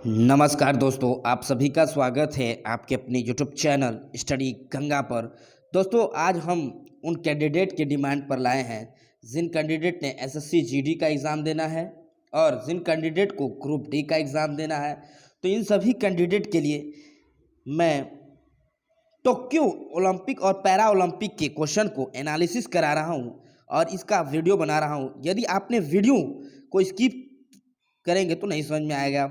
नमस्कार दोस्तों, आप सभी का स्वागत है आपके अपने यूट्यूब चैनल स्टडी गंगा पर। दोस्तों, आज हम उन कैंडिडेट की डिमांड पर लाए हैं जिन कैंडिडेट ने एसएससी जीडी का एग्ज़ाम देना है और जिन कैंडिडेट को ग्रुप डी का एग्ज़ाम देना है। तो इन सभी कैंडिडेट के लिए मैं टोक्यो ओलंपिक और पैरा ओलंपिक के क्वेश्चन को एनालिसिस करा रहा हूँ और इसका वीडियो बना रहा हूँ। यदि आपने वीडियो को स्किप करेंगे तो नहीं समझ में आएगा।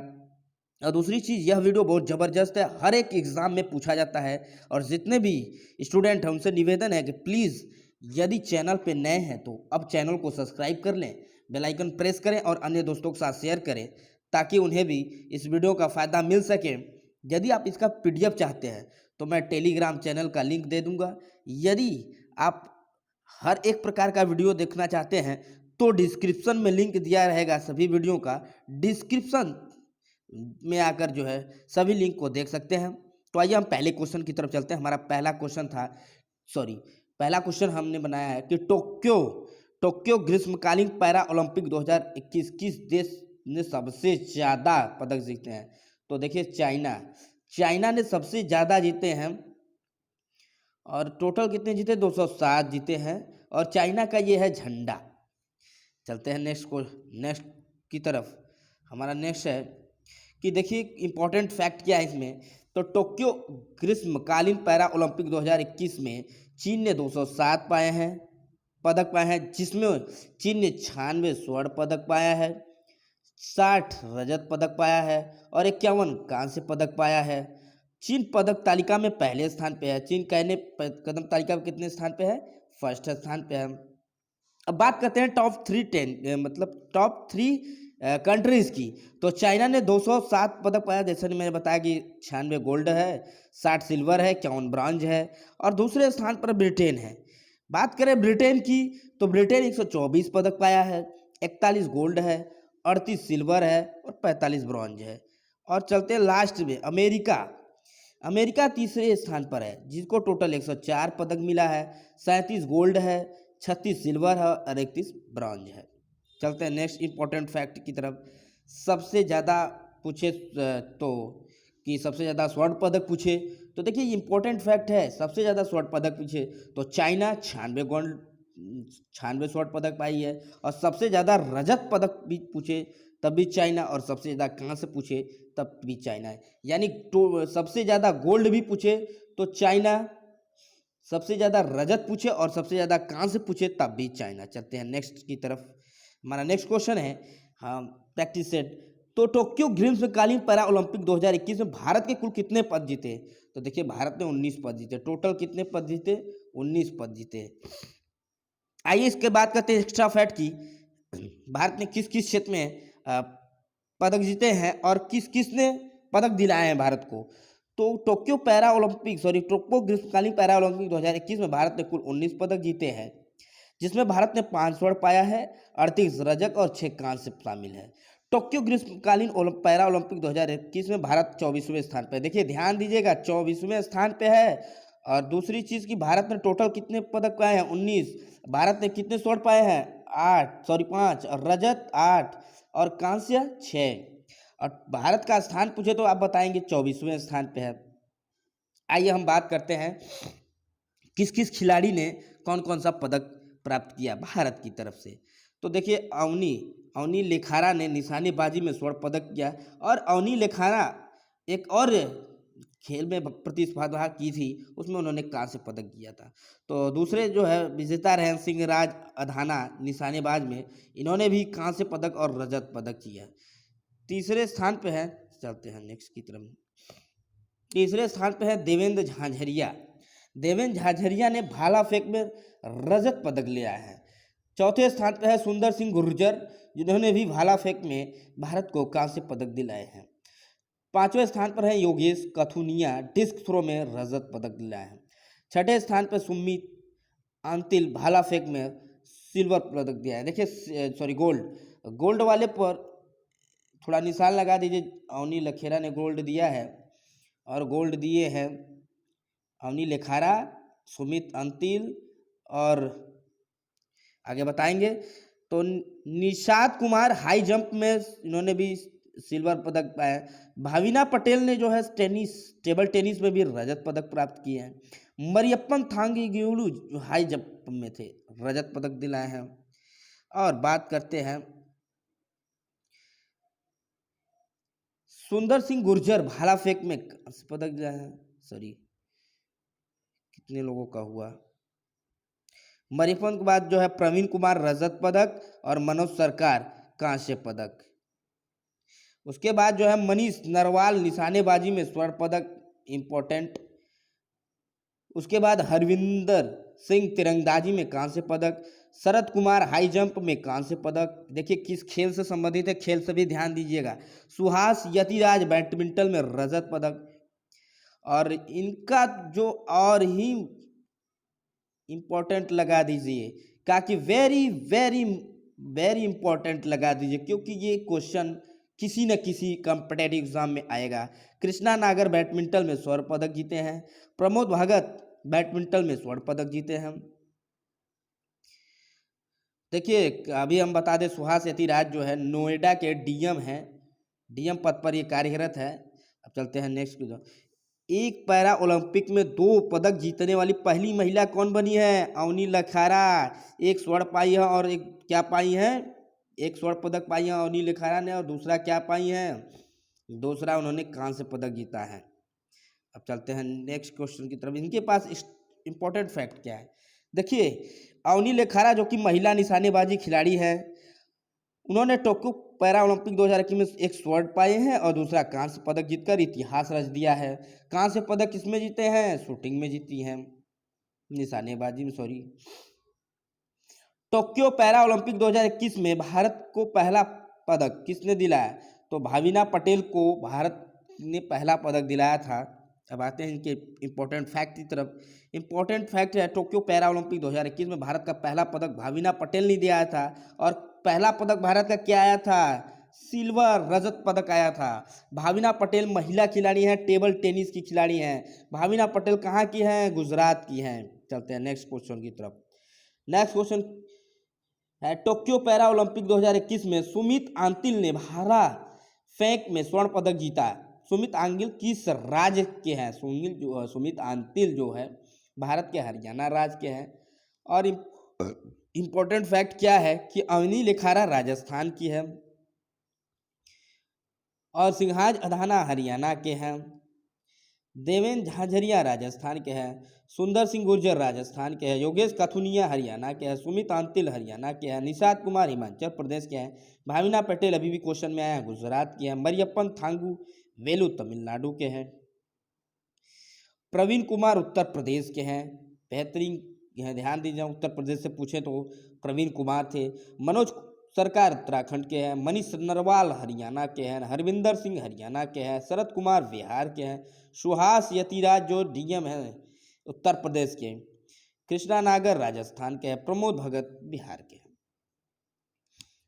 और दूसरी चीज़, यह वीडियो बहुत ज़बरदस्त है, हर एक एग्ज़ाम में पूछा जाता है और जितने भी स्टूडेंट हैं उनसे निवेदन है कि प्लीज़ यदि चैनल पे नए हैं तो अब चैनल को सब्सक्राइब कर लें, बेल आइकन प्रेस करें और अन्य दोस्तों के साथ शेयर करें ताकि उन्हें भी इस वीडियो का फ़ायदा मिल सके। यदि आप इसका पीडीएफ चाहते हैं तो मैं टेलीग्राम चैनल का लिंक दे दूँगा। यदि आप हर एक प्रकार का वीडियो देखना चाहते हैं तो डिस्क्रिप्शन में लिंक दिया रहेगा सभी वीडियो का, डिस्क्रिप्शन में आकर जो है सभी लिंक को देख सकते हैं। तो आइए हम पहले क्वेश्चन की तरफ चलते हैं। हमारा पहला क्वेश्चन था, पहला क्वेश्चन हमने बनाया है कि टोक्यो ग्रीष्मकालीन पैरा ओलंपिक 2021 किस देश ने सबसे ज़्यादा पदक जीते हैं? तो देखिए, चाइना ने सबसे ज़्यादा जीते हैं और टोटल कितने जीते? 207 जीते हैं और चाइना का ये है झंडा। चलते हैं नेक्स्ट की तरफ। हमारा नेक्स्ट है कि देखिए इंपॉर्टेंट फैक्ट क्या है इसमें। तो टोक्यो ग्रीष्मकालीन पैरा ओलंपिक 2021 में चीन ने 207 पदक पाए हैं, जिसमें चीन ने 96 स्वर्ण पदक पाया है, 60 रजत पदक पाया है और 51 कांस्य पदक पाया है। चीन पदक तालिका में पहले स्थान पे है। चीन कहने कदम तालिका में कितने स्थान पे है? फर्स्ट स्थान पे है। अब बात करते हैं टॉप थ्री कंट्रीज की। तो चाइना ने 207 पदक पाया, जैसे मैंने बताया कि 96 गोल्ड है, 60 सिल्वर है, 51 ब्रॉन्ज है और दूसरे स्थान पर ब्रिटेन है। बात करें ब्रिटेन की तो ब्रिटेन 124 पदक पाया है, 41 गोल्ड है, 38 सिल्वर है और 45 ब्रॉन्ज है। और चलते हैं लास्ट में अमेरिका तीसरे स्थान पर है, जिसको टोटल 104 पदक मिला है, 37 गोल्ड है, 36 सिल्वर है और 31 ब्रॉन्ज है। चलते हैं नेक्स्ट इंपॉर्टेंट फैक्ट की तरफ। सबसे ज़्यादा पूछे तो कि सबसे ज़्यादा स्वर्ण पदक पूछे तो देखिए इंपॉर्टेंट फैक्ट है, सबसे ज़्यादा स्वर्ण पदक पूछे तो चाइना 96 स्वर्ण पदक पाई है और सबसे ज़्यादा रजत पदक भी पूछे तब भी चाइना और सबसे ज़्यादा कांस्य पूछे तब भी चाइना है। यानी सबसे ज़्यादा गोल्ड भी पूछे तो चाइना, सबसे ज़्यादा रजत पूछे और सबसे ज़्यादा कांस्य पूछे तब भी चाइना। चलते हैं नेक्स्ट की तरफ। हमारा नेक्स्ट क्वेश्चन है, हाँ, प्रैक्टिस सेट। तो टोक्यो ग्रीष्मकालीन पैरा ओलंपिक 2021 में भारत के कुल कितने पद जीते? तो देखिए, भारत ने 19 पद जीते। टोटल कितने पद जीते? 19 पद जीते। आइए इसके बाद करते हैं एक्स्ट्रा फैक्ट की। भारत ने किस किस क्षेत्र में पदक जीते हैं और किस किस ने पदक दिलाए हैं भारत को। तो टोक्यो ग्रीष्मकालीन पैरा ओलंपिक 2021 में भारत ने कुल 19 पदक जीते हैं, जिसमें भारत ने 5 स्वर्ण पाया है, 38 रजत और 6 कांस्य शामिल है। टोक्यो ग्रीष्मकालीन पैरा ओलंपिक 2021 में भारत 24वें स्थान पर है। देखिए ध्यान दीजिएगा, 24वें स्थान पे है। और दूसरी चीज़ कि भारत ने टोटल कितने पदक पाए हैं? 19। भारत ने कितने स्वर्ण पाए हैं? 5 और रजत 8 और कांस्य 6। और भारत का स्थान पूछे तो आप बताएंगे 24वें स्थान पे है। आइए हम बात करते हैं किस किस खिलाड़ी ने कौन कौन सा पदक प्राप्त किया भारत की तरफ से। तो देखिए, अवनी लेखारा ने निशानेबाजी में स्वर्ण पदक किया और अवनी लेखारा एक और खेल में प्रतिस्पर्धा की थी, उसमें उन्होंने कांस्य पदक किया था। तो दूसरे जो है विजेता रहे सिंह राज अधाना निशानेबाज में, इन्होंने भी कांस्य पदक और रजत पदक किया। तीसरे स्थान पे है, चलते हैं नेक्स्ट की तरफ। तीसरे स्थान पे है देवेंद्र झाझरिया ने भाला फेंक में रजत पदक लिया है। चौथे स्थान पे है सुंदर सिंह गुर्जर, जिन्होंने भी भाला फेंक में भारत को कांस्य पदक दिलाए हैं। पांचवें स्थान पर है योगेश कथुनिया, डिस्क थ्रो में रजत पदक दिलाए हैं। छठे स्थान पर सुमित अंतिल, भाला फेंक में सिल्वर पदक दिया है। देखिए गोल्ड वाले पर थोड़ा निशान लगा दीजिए। अवनी लखेरा ने गोल्ड दिया है और गोल्ड दिए हैं अवनी लेखारा, सुमित अंतिल और आगे बताएंगे। तो निषाद कुमार हाई जंप में इन्होंने भी सिल्वर पदक पाए। भाविना पटेल ने जो है टेबल टेनिस में भी रजत पदक प्राप्त किए हैं। मरियप्पन थांगीगुलू जो हाई जंप में थे, रजत पदक दिलाए हैं। और बात करते हैं सुंदर सिंह गुर्जर, भाला फेंक में कांस्य पदक दिलाए हैं। सॉरी, कितने लोगों का हुआ। मरियप्पन के बाद जो है प्रवीण कुमार रजत पदक और मनोज सरकार कांस्य पदक। उसके बाद जो है मनीष नरवाल निशानेबाजी में स्वर्ण पदक इंपॉर्टेंट। उसके बाद हरविंदर सिंह तिरंदाजी में कांस्य पदक। शरद कुमार हाई जंप में कांस्य पदक। देखिए किस खेल से संबंधित है, खेल से भी ध्यान दीजिएगा। सुहास यतिराज बैडमिंटन में रजत पदक। और इनका जो और ही इंपॉर्टेंट लगा दीजिए, ताकि वेरी वेरी वेरी इंपॉर्टेंट लगा दीजिए, क्योंकि ये क्वेश्चन किसी न किसी कॉम्पिटेटिव एग्जाम में आएगा। कृष्णा नागर बैडमिंटन में स्वर्ण पदक जीते हैं। प्रमोद भगत बैडमिंटन में स्वर्ण पदक जीते हैं। देखिए अभी हम बता दें, सुहास यतिराज जो है नोएडा के डीएम हैं, डीएम पद पर ये कार्यरत है। अब चलते हैं नेक्स्ट की तरफ। एक पैरा ओलंपिक में 2 पदक जीतने वाली पहली महिला कौन बनी है? अवनी लखारा। एक स्वर्ण पाई है और एक क्या पाई है? एक स्वर्ण पदक पाई है अवनी लखारा ने, और दूसरा क्या पाई है? दूसरा उन्होंने कांस्य पदक जीता है। अब चलते हैं नेक्स्ट क्वेश्चन की तरफ। इनके पास इंपॉर्टेंट फैक्ट क्या है? देखिए अवनी लखारा जो कि महिला निशानेबाजी खिलाड़ी है, उन्होंने टोक्यो पैरा ओलंपिक 2021 में एक स्वर्ण पाए हैं और दूसरा कांस्य पदक जीतकर इतिहास रच दिया है। कांस्य पदक किसमें जीते हैं? शूटिंग में जीती हैं, निशानेबाजी में, सॉरी। टोक्यो पैरा ओलंपिक 2021 में भारत को पहला पदक किसने दिलाया? तो भाविना पटेल को भारत ने पहला पदक दिलाया था। अब आते हैं इनके इंपॉर्टेंट फैक्ट की तरफ। इंपॉर्टेंट फैक्ट है, टोक्यो पैरा ओलंपिक 2021 में भारत का पहला पदक भाविना पटेल ने दिया था। और पहला पदक भारत का क्या आया था? सिल्वर, रजत पदक आया था। भाविना पटेल महिला खिलाड़ी हैं, टेबल टेनिस की खिलाड़ी हैं। भाविना पटेल कहाँ की हैं? गुजरात की हैं। चलते हैं नेक्स्ट क्वेश्चन की तरफ। नेक्स्ट क्वेश्चन है, टोक्यो पैरा ओलंपिक 2021 में सुमित आंतिल ने भाला फेंक में स्वर्ण पदक जीता। सुमित आंतिल किस राज्य के हैं? सुमित आंतिल जो है भारत के हरियाणा राज्य के हैं। और इंपॉर्टेंट फैक्ट क्या है कि अवनी लेखारा राजस्थान की है और सिंहाज अधाना हरियाणा के हैं। देवेंद्र झाझरिया राजस्थान के हैं। सुंदर सिंह गुर्जर राजस्थान के हैं। योगेश कथुनिया हरियाणा के हैं। सुमित आंतिल हरियाणा के हैं। निषाद कुमार हिमाचल प्रदेश के हैं। भाविना पटेल अभी भी क्वेश्चन में आया है, गुजरात की हैं। मरियप्पन थांगू वेलू तमिलनाडु के हैं। प्रवीण कुमार उत्तर प्रदेश के हैं। बेहतरीन ध्यान दीजिए, उत्तर प्रदेश से पूछे तो प्रवीण कुमार थे। मनोज सरकार उत्तराखंड के हैं। मनीष नरवाल हरियाणा के हैं। हरविंदर सिंह हरियाणा के हैं। शरद कुमार बिहार के हैं। सुहास यतिराज जो डीएम है उत्तर प्रदेश के। कृष्णा नागर राजस्थान के हैं। प्रमोद भगत बिहार के हैं।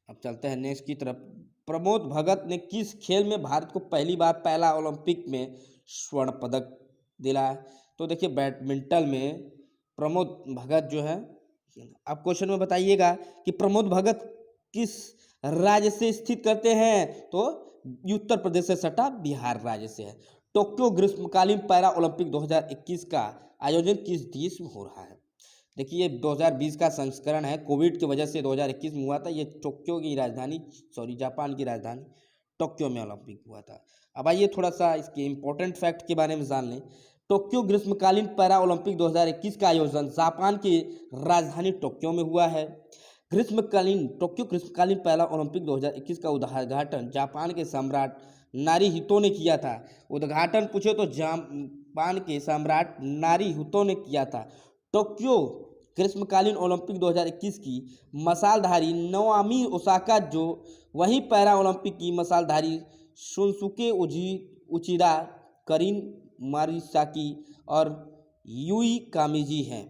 अब चलते हैं नेक्स्ट की तरफ। प्रमोद भगत ने किस खेल में भारत को पहली बार पहला ओलंपिक में स्वर्ण पदक दिलाया? तो देखिए बैडमिंटन में प्रमोद भगत जो है, आप क्वेश्चन में बताइएगा कि प्रमोद भगत किस राज्य से स्थित करते हैं? तो उत्तर प्रदेश से सटा बिहार राज्य से है। टोक्यो ग्रीष्मकालीन पैरा ओलंपिक 2021 का आयोजन किस देश में हो रहा है? देखिए 2020 का संस्करण है, कोविड की वजह से 2021 में हुआ था। ये टोक्यो की राजधानी, सॉरी जापान की राजधानी टोक्यो में ओलंपिक हुआ था। अब आइए थोड़ा सा इसके इंपॉर्टेंट फैक्ट के बारे में जान लें। टोक्यो ग्रीष्मकालीन पैरा ओलंपिक 2021 का आयोजन जापान की राजधानी टोक्यो में हुआ है। टोक्यो ग्रीष्मकालीन पैरा ओलंपिक 2021 का उद्घाटन जापान के सम्राट नारीहितो ने किया था। उद्घाटन पूछे तो जापान के सम्राट नारीहितो ने किया था। टोक्यो ग्रीष्मकालीन ओलंपिक 2021 की मसालधारी नाओमी ओसाका जो वहीं पैरा ओलंपिक की मसालधारी शुनसुके उचिरा, करीन मारिसाकी और यूई कामिजी हैं।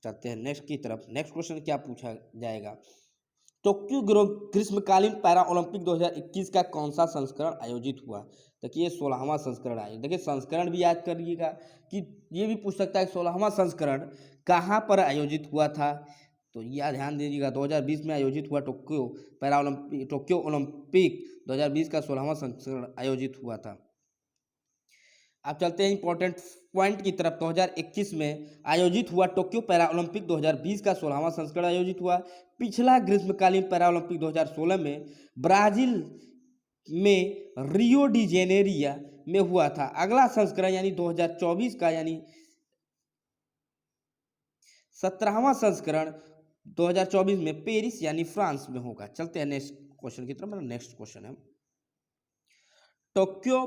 चलते हैं नेक्स्ट की तरफ। नेक्स्ट क्वेश्चन क्या पूछा जाएगा? टोक्यो ग्रीष्मकालीन पैरा ओलंपिक 2021 का कौन सा संस्करण आयोजित हुआ? देखिए 16वां संस्करण आयोजित। देखिए संस्करण भी याद कर लीजिएगा कि ये भी पूछ सकता है 16वां संस्करण कहाँ पर आयोजित हुआ था। तो यह ध्यान दीजिएगा 2020 में आयोजित हुआ टोक्यो ओलंपिक 2020 का 16वां संस्करण आयोजित हुआ था। अब चलते हैं इंपॉर्टेंट पॉइंट की तरफ। 2021 में आयोजित हुआ टोक्यो पैरा ओलंपिक 2020 का 16वां संस्करण आयोजित हुआ। पिछला ग्रीष्मकालीन पैरा ओलंपिक 2016 में ब्राजील में रियो डी जेनेरिया में हुआ था। अगला संस्करण यानी 2024 का यानी 17वां संस्करण 2024 में पेरिस यानी फ्रांस में होगा। चलते हैं नेक्स्ट क्वेश्चन की तरफ। मेरा नेक्स्ट क्वेश्चन है टोक्यो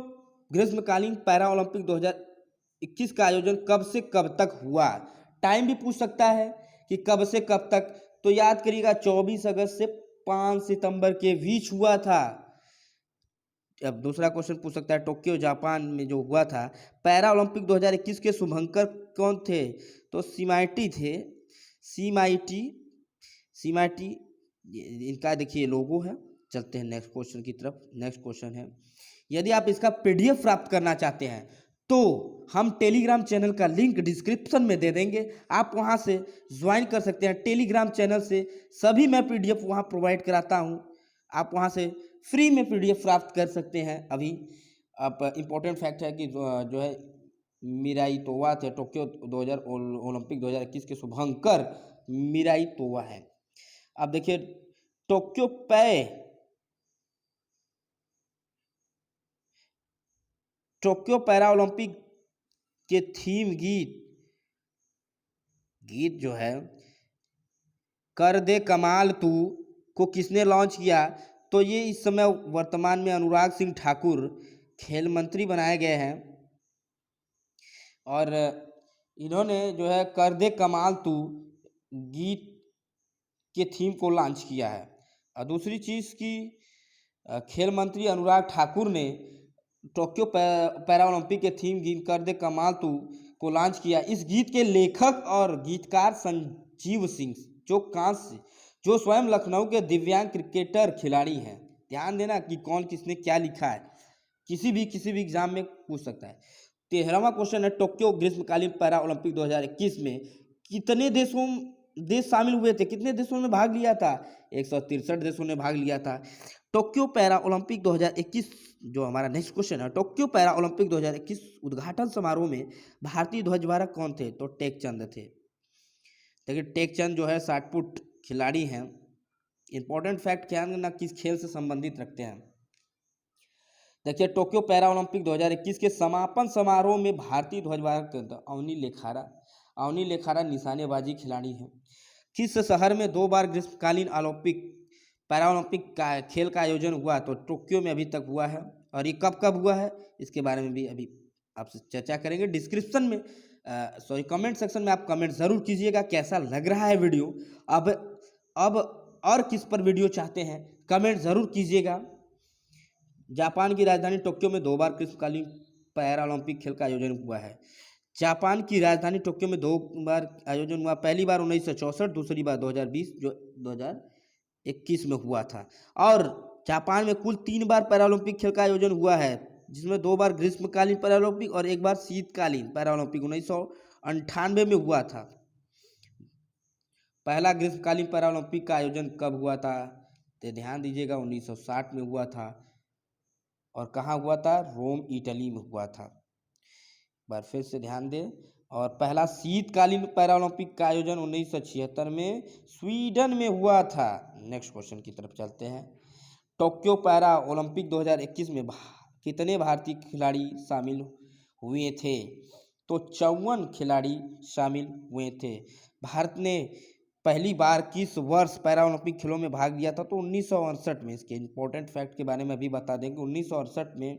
ग्रीष्मकालीन पैरा ओलंपिक 2021 का आयोजन कब से कब तक हुआ। टाइम भी पूछ सकता है कि कब से कब तक, तो याद करिएगा 24 अगस्त से 5 सितंबर के बीच हुआ था। अब दूसरा क्वेश्चन पूछ सकता है टोक्यो जापान में जो हुआ था पैरा ओलंपिक 2021 के शुभंकर कौन थे, तो सीमाइटी थे। सीमाइटी इनका देखिए लोगो है। चलते हैं नेक्स्ट क्वेश्चन की तरफ। नेक्स्ट क्वेश्चन है यदि आप इसका पीडीएफ प्राप्त करना चाहते हैं तो हम टेलीग्राम चैनल का लिंक डिस्क्रिप्शन में दे देंगे, आप वहां से ज्वाइन कर सकते हैं। टेलीग्राम चैनल से सभी मैं पीडीएफ वहां प्रोवाइड कराता हूं, आप वहां से फ्री में पीडीएफ प्राप्त कर सकते हैं। अभी अब इम्पोर्टेंट फैक्ट है कि जो है मिराई तोवा थे टोक्यो ओलंपिक 2021 के शुभंकर मिराई तोवा है। अब देखिए टोक्यो पैरा ओलंपिक के थीम गीत जो है कर दे कमाल तू को किसने लॉन्च किया, तो ये इस समय वर्तमान में अनुराग सिंह ठाकुर खेल मंत्री बनाए गए हैं और इन्होंने जो है कर दे कमाल तू गीत के थीम को लॉन्च किया है। और दूसरी चीज़ की खेल मंत्री अनुराग ठाकुर ने टोक्यो पैरा ओलंपिक के थीम गीत कर दे कमाल तू को लॉन्च किया। इस गीत के लेखक और गीतकार संजीव सिंह जो स्वयं लखनऊ के दिव्यांग क्रिकेटर खिलाड़ी हैं। ध्यान देना कि कौन किसने क्या लिखा है, किसी भी एग्जाम में पूछ सकता है। 13वां क्वेश्चन है टोक्यो ग्रीष्मकालीन पैरा ओलंपिक 2021 में कितने देश शामिल हुए थे, कितने देशों ने भाग लिया था, 163 देशों ने भाग लिया था। टोक्यो पैरा ओलंपिक 2021 जो हमारा नेक्स्ट क्वेश्चन है टोक्यो पैरा ओलंपिक 2021 उद्घाटन समारोह में भारतीय ध्वजवाहक कौन थे, तो टेकचंद थे। देखिए टेकचंद जो है 60 फुट खिलाड़ी हैं। इंपॉर्टेंट फैक्ट क्या है ना, किस खेल से संबंधित रखते हैं। देखिए टोक्यो पैरा ओलंपिक 2021 के समापन समारोह में भारतीय ध्वजवाहक अवनी लेखारा निशानेबाजी खिलाड़ी हैं। किस शहर में 2 बार ग्रीष्मकालीन पैरा ओलंपिक का खेल का आयोजन हुआ, तो टोक्यो में अभी तक हुआ है। और ये कब हुआ है इसके बारे में भी अभी आपसे चर्चा करेंगे। डिस्क्रिप्शन में कमेंट सेक्शन में आप कमेंट ज़रूर कीजिएगा कैसा लग रहा है वीडियो। अब और किस पर वीडियो चाहते हैं कमेंट ज़रूर कीजिएगा। जापान की राजधानी टोक्यो में 2 बार ग्रीष्मकालीन पैरा ओलंपिक खेल का आयोजन हुआ है। जापान की राजधानी टोक्यो में 2 बार आयोजन हुआ, पहली बार 1964, दूसरी बार 2020 जो 2021 में हुआ था। और जापान में कुल 3 बार पैरा ओलंपिक खेल का आयोजन हुआ है, जिसमें 2 बार ग्रीष्मकालीन पैरा ओलंपिक और 1 बार शीतकालीन पैरा ओलंपिक 1998 में हुआ था। पहला ग्रीष्मकालीन पैरा ओलंपिक का आयोजन कब हुआ था, तो ध्यान दीजिएगा 1960 में हुआ था। और कहाँ हुआ था, रोम इटली में हुआ था। बार फिर से ध्यान दें। और पहला शीतकालीन पैरा ओलंपिक का आयोजन 1976 में स्वीडन में हुआ था। नेक्स्ट क्वेश्चन की तरफ चलते हैं। टोक्यो पैरा ओलंपिक 2021 में कितने भारतीय खिलाड़ी शामिल हुए थे, तो 54 खिलाड़ी शामिल हुए थे। भारत ने पहली बार किस वर्ष पैरा ओलंपिक खेलों में भाग लिया था, तो 1968 में। इसके इंपॉर्टेंट फैक्ट के बारे में अभी बता देंगे। 1968 में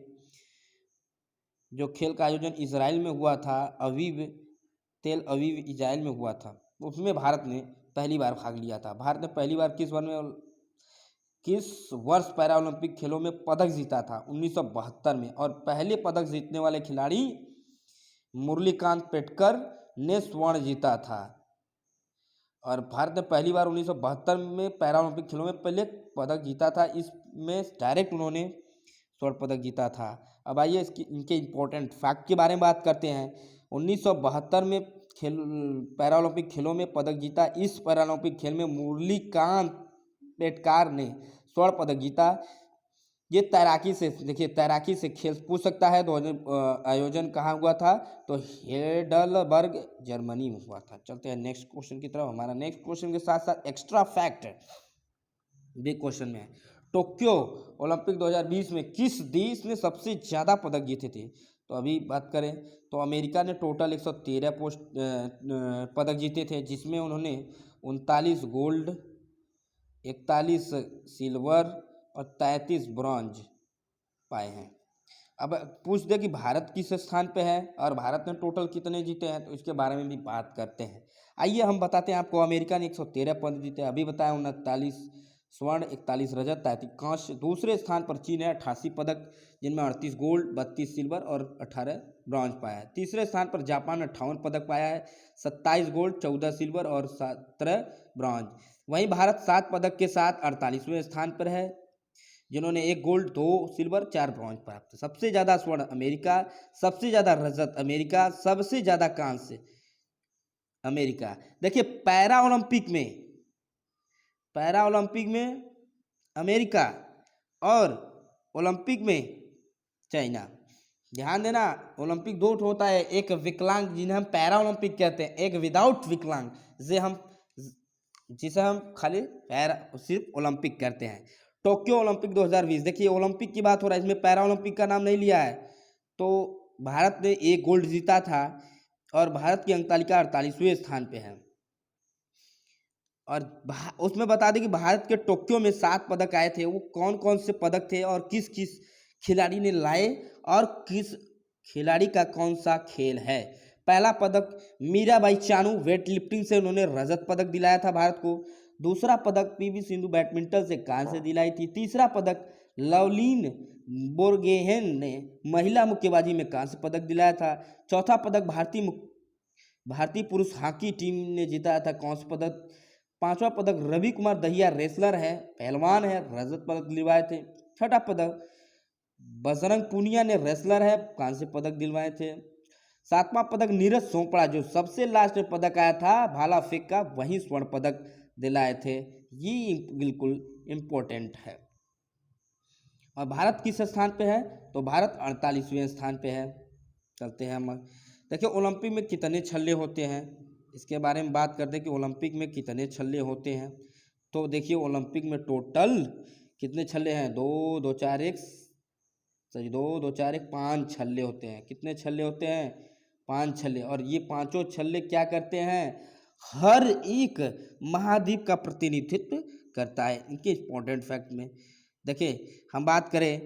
जो खेल का आयोजन इजराइल में हुआ था, तेल अवीव इजराइल में हुआ था, उसमें भारत ने पहली बार भाग लिया था। भारत ने पहली बार किस वर्ष पैरा ओलंपिक खेलों में पदक जीता था, 1972 में। और पहले पदक जीतने वाले खिलाड़ी मुरलीकांत पेटकर ने स्वर्ण जीता था। और भारत ने पहली बार 1972 में पैरा ओलंपिक खेलों में पहले पदक जीता था, इसमें डायरेक्ट उन्होंने स्वर्ण पदक जीता था। अब आइए इनके इम्पोर्टेंट फैक्ट के बारे में बात करते हैं। 1972 में खेल पैरालंपिक खेलों में पदक जीता। इस पैरालंपिक खेल में मुरलीकांत पेटकार ने स्वर्ण पदक जीता। ये तैराकी से, देखिए तैराकी से खेल पूछ सकता है। आयोजन कहाँ हुआ था? तो हेडलबर्ग जर्मनी में हुआ था। चलते हैं नेक्स्ट क्वेश्चन की तरफ। हमारा नेक्स्ट क्वेश्चन के साथ साथ एक्स्ट्रा फैक्ट बिग क्वेश्चन में है, टोक्यो ओलंपिक 2020 में किस देश ने सबसे ज़्यादा पदक जीते थे? तो अभी बात करें तो अमेरिका ने टोटल 113 पदक जीते थे, जिसमें उन्होंने 39 गोल्ड, 41 सिल्वर और 33 ब्रॉन्ज पाए हैं। अब पूछ दे कि भारत किस स्थान पे है और भारत ने टोटल कितने जीते हैं, तो इसके बारे में भी बात करते हैं। आइए हम बताते हैं आपको। अमेरिका ने 113 पदक जीते, अभी बताया 39 स्वर्ण, 41 रजत, 33 कांस्य। दूसरे स्थान पर चीन है 88 पदक, जिनमें 38 गोल्ड, 32 सिल्वर और 18 ब्रॉन्ज पाया है। तीसरे स्थान पर जापान 58 पदक पाया है, 27 गोल्ड, 14 सिल्वर और 17 ब्रॉन्ज। वहीं भारत 7 पदक के साथ 48वें स्थान पर है, जिन्होंने 1 गोल्ड, 2 सिल्वर, 4 ब्रॉन्ज प्राप्त। सबसे ज़्यादा स्वर्ण अमेरिका, सबसे ज़्यादा रजत अमेरिका, सबसे ज़्यादा कांस्य अमेरिका। देखिए पैरा ओलंपिक में अमेरिका और ओलंपिक में चाइना। ध्यान देना, ओलंपिक दो होता है, एक विकलांग जिन्हें हम पैरा ओलंपिक कहते हैं, एक विदाउट विकलांग जिसे हम खाली पैरा सिर्फ ओलंपिक करते हैं। टोक्यो ओलंपिक 2020, देखिए ओलंपिक की बात हो रहा है, इसमें पैरा ओलंपिक का नाम नहीं लिया है। तो भारत ने 1 गोल्ड जीता था और भारत की अंक तालिका 48वें स्थान पे है। और उसमें बता दें कि भारत के टोक्यो में 7 पदक आए थे। वो कौन कौन से पदक थे और किस किस खिलाड़ी ने लाए और किस खिलाड़ी का कौन सा खेल है? पहला पदक मीराबाई चानू वेट लिफ्टिंग से, उन्होंने रजत पदक दिलाया था भारत को। दूसरा पदक पीवी सिंधु बैडमिंटन से कांस्य दिलाई थी। तीसरा पदक लवलीन बोरगोहेन ने महिला मुक्केबाजी में कांस्य पदक दिलाया था। चौथा पदक भारतीय पुरुष हॉकी टीम ने जीता था कांस्य पदक। पांचवा पदक रवि कुमार दहिया रेसलर है, पहलवान है, रजत पदक दिलवाए थे। छठा पदक बजरंग पूनिया ने रेसलर है, कांस्य पदक दिलवाए थे। सातवां पदक नीरज चोपड़ा, जो सबसे लास्ट में पदक आया था भाला फेंक का, वही स्वर्ण पदक दिलाए थे। ये बिल्कुल इम्पोर्टेंट है। और भारत किस स्थान पे है? तो भारत 48वें स्थान पे है। चलते हैं हम। देखिए ओलंपिक में कितने छल्ले होते हैं, इसके बारे में बात करते हैं कि ओलंपिक में कितने छल्ले होते हैं। तो देखिए ओलंपिक में टोटल कितने छल्ले हैं? 2 2 4 1 5 छल्ले होते हैं। कितने छल्ले होते हैं? 5 छल्ले। और ये पांचों छल्ले क्या करते हैं? हर एक महाद्वीप का प्रतिनिधित्व करता है। इनके इंपॉर्टेंट फैक्ट में देखिए हम बात करें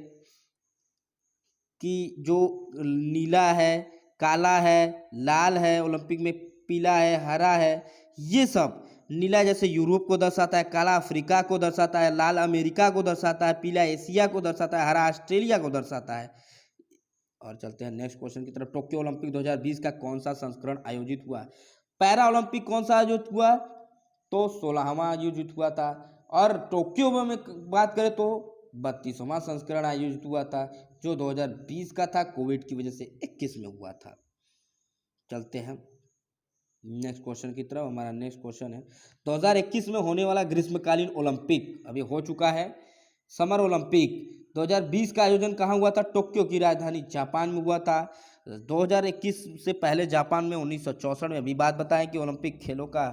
कि जो नीला है, काला है, लाल है, ओलंपिक में पीला है, हरा है, ये सब नीला जैसे यूरोप को दर्शाता है, काला अफ्रीका को दर्शाता है, लाल अमेरिका को दर्शाता है, पीला एशिया को दर्शाता है, हरा ऑस्ट्रेलिया को दर्शाता है। और चलते हैं नेक्स्ट क्वेश्चन की तरफ। टोक्यो ओलंपिक 2020 का कौन सा संस्करण आयोजित हुआ? पैरा ओलंपिक कौन सा आयोजित हुआ? तो 16वां आयोजित हुआ था। और टोक्यो में बात करें तो 32वां संस्करण आयोजित हुआ था, जो 2020 का था, कोविड की वजह से 21 में हुआ था। चलते हैं नेक्स्ट क्वेश्चन की तरफ। हमारा नेक्स्ट क्वेश्चन है 2021 में होने वाला ग्रीष्मकालीन ओलंपिक अभी हो चुका है। समर ओलंपिक 2020 का आयोजन कहाँ हुआ था? टोक्यो की राजधानी जापान में हुआ था। 2021 से पहले जापान में 1964 में, अभी बात बताएं कि ओलंपिक खेलों का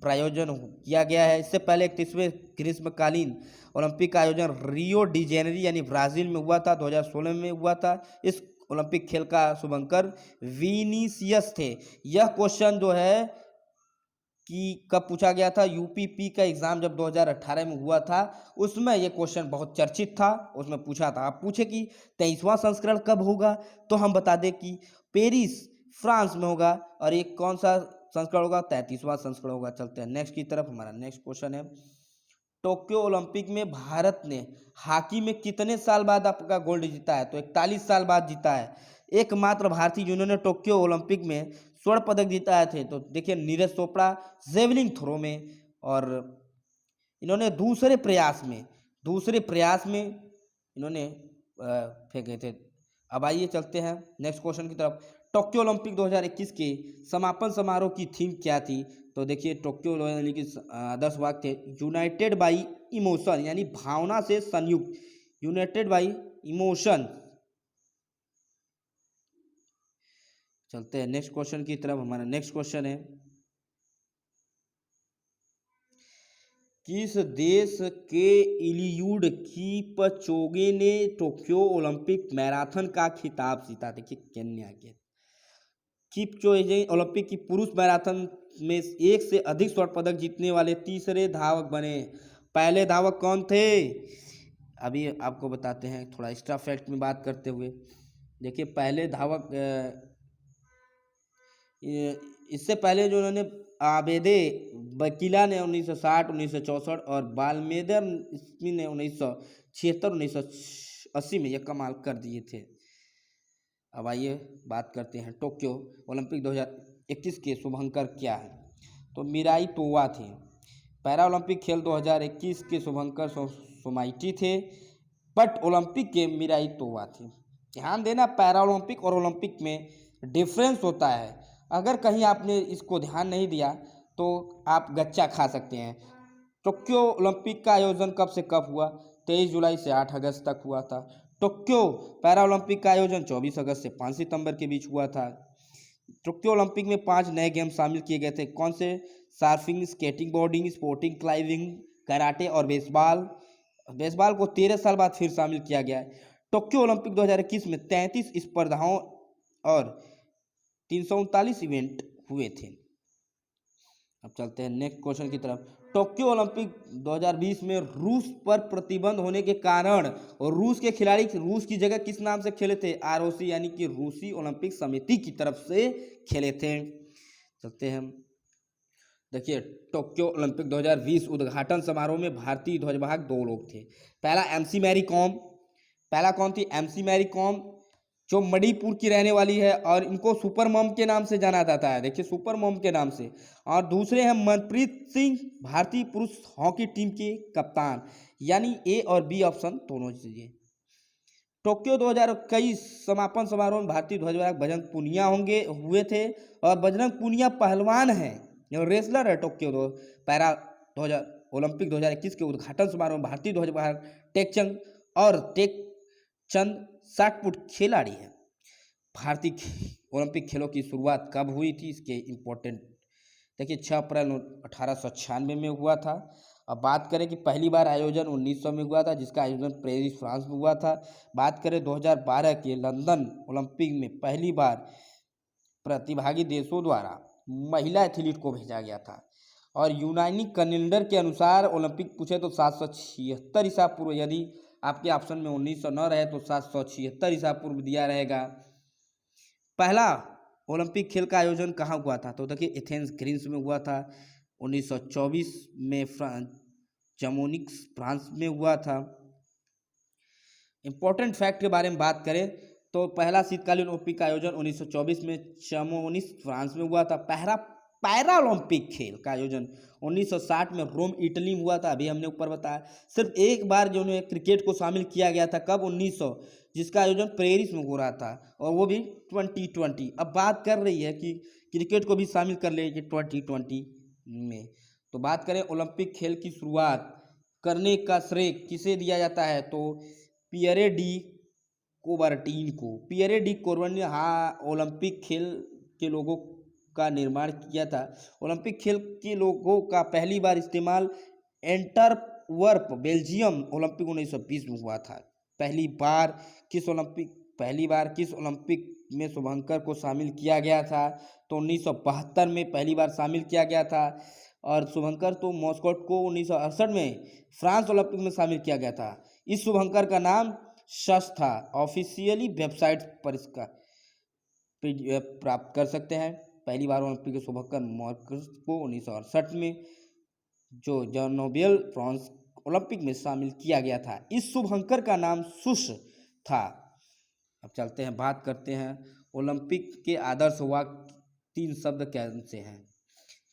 प्रायोजन किया गया है। इससे पहले 31वें ग्रीष्मकालीन ओलंपिक का आयोजन रियो डी जेनेरी यानी ब्राज़ील में हुआ था, 2016 में हुआ था। इस ओलंपिक खेल का शुभंकर विनीसियस थे। यह क्वेश्चन जो है कि कब पूछा गया था? यूपीपी का एग्जाम जब 2018 में हुआ था, उसमें यह क्वेश्चन बहुत चर्चित था, उसमें पूछा था। आप पूछे कि 23वां संस्करण कब होगा, तो हम बता दें कि पेरिस फ्रांस में होगा। और एक कौन सा संस्करण होगा? 33वां संस्करण होगा। चलते हैं नेक्स्ट की तरफ। हमारा नेक्स्ट क्वेश्चन है टोक्यो ओलंपिक में भारत ने हॉकी में कितने साल बाद आपका गोल्ड जीता है? तो 41 साल बाद जीता है। एकमात्र भारतीय जिन्होंने टोक्यो ओलंपिक में स्वर्ण पदक जीता थे, तो देखिए नीरज चोपड़ा जेवलिन थ्रो में, और इन्होंने दूसरे प्रयास में इन्होंने फेंके थे। अब आइए चलते हैं नेक्स्ट क्वेश्चन की तरफ। टोक्यो ओलंपिक 2021 के समापन समारोह की थीम क्या थी? तो देखिए टोक्यो यानी कि आदर्श वाक्य थे यूनाइटेड बाई इमोशन, यानी भावना से संयुक्त, यूनाइटेड बाई इमोशन। चलते हैं नेक्स्ट क्वेश्चन की तरफ। हमारा नेक्स्ट क्वेश्चन है, किस देश के इलियूड किपचोगे ने टोक्यो ओलंपिक मैराथन का खिताब जीता? देखिए केन्या के किपचोगे ओलंपिक की पुरुष मैराथन में एक से अधिक स्वर्ण पदक जीतने वाले तीसरे धावक बने। पहले धावक कौन थे? अभी आपको बताते हैं थोड़ा एक्स्ट्रा फैक्ट में बात करते हुए। देखिए पहले धावक इससे पहले जो उन्होंने आबेदे बकीला ने 1960, 1964 और बालमेदर स्मी ने 1976, 1980 में ये कमाल कर दिए थे। अब आइए बात करते हैं टोक्यो ओलंपिक 2021 के शुभंकर क्या है? तो मिराई तोवा थे। पैरा ओलंपिक खेल 2021 के शुभंकर सोमाइटी थे। बट ओलंपिक के मिराई तोवा थे। ध्यान देना, पैरा ओलंपिक और ओलंपिक में डिफरेंस होता है। अगर कहीं आपने इसको ध्यान नहीं दिया तो आप गच्चा खा सकते हैं। टोक्यो ओलंपिक का आयोजन कब से कब हुआ? 23 जुलाई से 8 अगस्त तक हुआ था। टोक्यो पैरा ओलंपिक का आयोजन 24 अगस्त से 5 सितंबर के बीच हुआ था। टोक्यो ओलंपिक में 5 नए गेम शामिल किए गए थे। कौन से? Surfing, skating boarding, sporting climbing, karate और बेसबॉल। बेसबॉल को 13 साल बाद फिर शामिल किया गया है। टोक्यो ओलंपिक 2021 में 33 स्पर्धाओं और 339 इवेंट हुए थे। अब चलते हैं नेक्स्ट क्वेश्चन की तरफ। टोक्यो ओलंपिक 2020 में रूस पर प्रतिबंध होने के कारण और रूस के खिलाड़ी रूस की जगह किस नाम से खेले थे? आरओसी यानी कि रूसी ओलंपिक समिति की तरफ से खेले थे। चलते हैं, देखिए टोक्यो ओलंपिक 2020 उद्घाटन समारोह में भारतीय ध्वजवाहक 2 लोग थे। पहला एमसी मैरी कॉम। पहला कौन थी? एमसी मैरी कॉम, जो मणिपुर की रहने वाली है और इनको सुपर मॉम के नाम से जाना जाता है। देखिए सुपर मॉम के नाम से। और दूसरे हैं मनप्रीत सिंह, भारतीय पुरुष हॉकी टीम के कप्तान। यानी ए और बी ऑप्शन दोनों चीजें। टोक्यो 2021 समापन समारोह में भारतीय ध्वजवाहक बजरंग पुनिया हुए थे। और बजरंग पुनिया पहलवान हैं, रेसलर है। टोक्यो पैरा 2000 ओलंपिक 2021 के उद्घाटन समारोह में भारतीय ध्वजवाहक टेकचंद और टेकचंद 60 फुट खिलाड़ी है। भारतीय ओलंपिक खेलों की शुरुआत कब हुई थी? इसके इम्पोर्टेंट देखिए 6 अप्रैल 1896 में हुआ था। अब बात करें कि पहली बार आयोजन 1900 में हुआ था, जिसका आयोजन पेरिस फ्रांस में हुआ था। बात करें 2012 के लंदन ओलंपिक में पहली बार प्रतिभागी देशों द्वारा महिला एथलीट को भेजा गया था। और यूनानी कैलेंडर के अनुसार ओलंपिक पूछे तो 776 ईसा पूर्व, यदि आपके ऑप्शन में 1900 न रहे तो 776 ईसा पूर्व दिया रहेगा। पहला ओलंपिक खेल का आयोजन कहाँ हुआ था? तो देखिए एथेंस ग्रीस में हुआ था। 1924 में चमोनिक्स फ्रांस में हुआ था। इंपॉर्टेंट फैक्ट के बारे में बात करें तो पहला शीतकालीन ओलंपिक का आयोजन 1924 में चमोनिक्स फ्रांस में हुआ था। पहला पैरा ओलंपिक खेल का आयोजन 1960 में रोम इटली में हुआ था। अभी हमने ऊपर बताया। सिर्फ एक बार जो है क्रिकेट को शामिल किया गया था, कब? 1900, जिसका आयोजन पेरिस में हो रहा था, और वो भी 2020। अब बात कर रही है कि क्रिकेट को भी शामिल कर लेंगे 2020 में। तो बात करें ओलंपिक खेल की शुरुआत करने का श्रेय किसे दिया जाता है? तो पियरे डी कोबर्टीन को। पियरे डी कोबर्टीन ने ओलंपिक खेल के लोगों का निर्माण किया था। ओलंपिक खेल के लोगों का पहली बार इस्तेमाल एंटरवर्प बेल्जियम ओलंपिक 1920 में हुआ था। पहली बार किस ओलंपिक में शुभंकर को शामिल किया गया था? तो 1972 में पहली बार शामिल किया गया था। और शुभंकर तो मॉस्को को 1968 में फ्रांस ओलंपिक में शामिल किया गया था। इस शुभंकर का नाम शश था। ऑफिशियली वेबसाइट पर इसका प्राप्त कर सकते हैं। पहली बार ओलंपिक शुभंकर मॉस्को 1968 में जो जर्नोबियल फ्रांस ओलंपिक में शामिल किया गया था। इस शुभंकर का नाम सुश था। अब चलते हैं, बात करते हैं ओलंपिक के आदर्श वाक्य 3 शब्द कैसे हैं।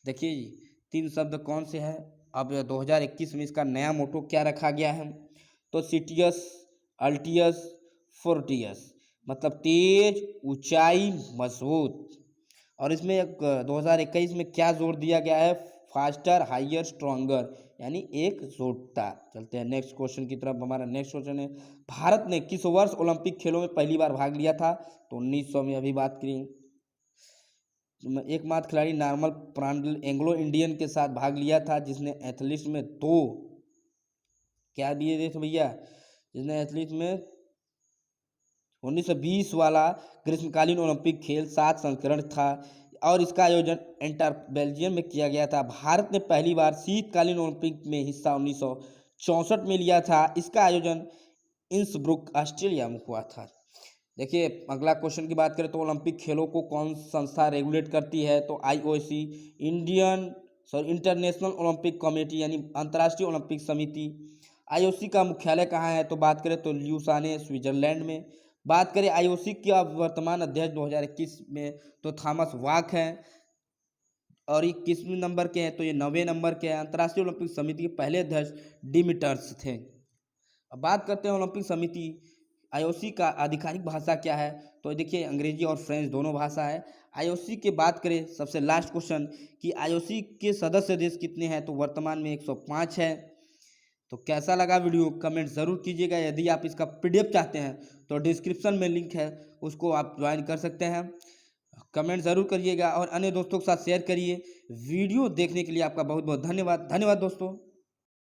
देखिए 3 शब्द कौन से हैं? अब 2021 में इसका नया मोटो क्या रखा गया है? तो सिटियस, अल्टियस, फोर्टियस। मतलब तेज, ऊंचाई, मजबूत। और इसमें 2021 में क्या जोड़ दिया गया है? फास्टर, हाइयर, स्ट्रॉन्गर, यानी एकजुटता। चलते हैं नेक्स्ट क्वेश्चन की तरफ। हमारा नेक्स्ट क्वेश्चन है, भारत ने किस वर्ष ओलंपिक खेलों में पहली बार भाग लिया था? तो 1900 में अभी बात करें। एकमात्र खिलाड़ी नॉर्मन प्रांडल एंग्लो इंडियन के साथ भाग लिया था, जिसने एथलीट में दो क्या दिए थे भैया, जिसने एथलीट में 1920 वाला ग्रीष्मकालीन ओलंपिक खेल 7 संस्करण था और इसका आयोजन एंटर बेल्जियम में किया गया था। भारत ने पहली बार शीतकालीन ओलंपिक में हिस्सा 1964 में लिया था। इसका आयोजन इंसब्रुक ऑस्ट्रेलिया में हुआ था। देखिए अगला क्वेश्चन की बात करें तो ओलंपिक खेलों को कौन संस्था रेगुलेट करती है? तो आईओसी, इंटरनेशनल ओलंपिक कमेटी यानी अंतर्राष्ट्रीय ओलंपिक समिति। आईओसी का मुख्यालय कहाँ है? तो बात करें तो ल्यूसाने, स्विट्जरलैंड में। बात करें आईओसी के वर्तमान अध्यक्ष 2021 में तो थॉमस वाक हैं और ये किसवें नंबर के हैं? तो ये 9वें नंबर के हैं। अंतर्राष्ट्रीय ओलंपिक समिति के पहले अध्यक्ष डिमिटर्स थे। अब बात करते हैं ओलंपिक समिति आईओसी का आधिकारिक भाषा क्या है? तो देखिए अंग्रेजी और फ्रेंच दोनों भाषा है। आईओसी की बात करें, सबसे लास्ट क्वेश्चन कि आईओसी के सदस्य देश कितने हैं? तो वर्तमान में 105 है। तो कैसा लगा वीडियो कमेंट ज़रूर कीजिएगा। यदि आप इसका पीडीएफ चाहते हैं तो डिस्क्रिप्शन में लिंक है, उसको आप ज्वाइन कर सकते हैं। कमेंट ज़रूर करिएगा और अन्य दोस्तों के साथ शेयर करिए। वीडियो देखने के लिए आपका बहुत बहुत धन्यवाद। धन्यवाद दोस्तों।